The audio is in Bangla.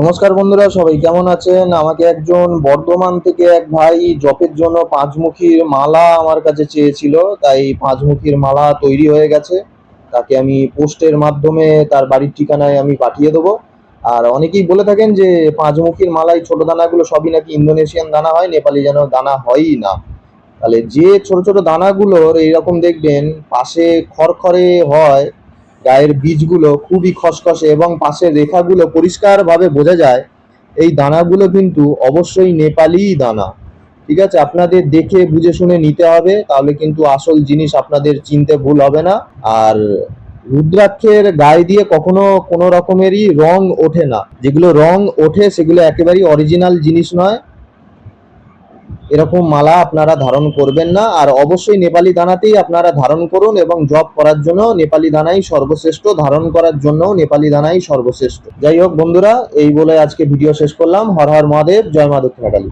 নমস্কার বন্ধুরা, সবাই কেমন আছেন? আমাকে একজন বর্ধমান থেকে এক ভাই জপের জন্য পাঁচমুখীর মালা আমার কাছে চেয়েছিল। তাই পাঁচমুখীর মালা তৈরি হয়ে গেছে। তাকে আমি পোস্টের মাধ্যমে তার বাড়ির ঠিকানায় আমি পাঠিয়ে দেবো। আর অনেকেই বলে থাকেন যে পাঁচমুখীর মালাই ছোট দানাগুলো সবই নাকি ইন্দোনেশিয়ান দানা হয়, নেপালি যেন দানা হয়ই না। তাহলে যে ছোট ছোট দানাগুলোর এইরকম দেখবেন পাশে খড়খড়ে হয়, গায়ের বীজগুলো খুবই খসখসে এবং পাশের রেখাগুলো পরিষ্কারভাবে বোঝা যায়, এই দানাগুলো কিন্তু অবশ্যই নেপালি দানা। ঠিক আছে, আপনাদের দেখে বুঝে শুনে নিতে হবে, তাহলে কিন্তু আসল জিনিস আপনাদের চিনতে ভুল হবে না। আর রুদ্রাক্ষের গায়ে দিয়ে কখনো কোনো রকমেরই রং ওঠে না, যেগুলো রং ওঠে সেগুলো একেবারেই অরিজিনাল জিনিস নয়। এরকম মালা আপনারা ধারণ করবেন না। আর অবশ্যই নেপালি দানাতেই আপনারা ধারণ করুন, এবং জব করার জন্য নেপালি দানাই সর্বশ্রেষ্ঠ, ধারণ করার জন্য নেপালি দানাই সর্বশ্রেষ্ঠ। যাই হোক বন্ধুরা, এই বলে আজকে ভিডিও শেষ করলাম। হর হর মহাদেব, জয় মা দক্ষিণাকালী।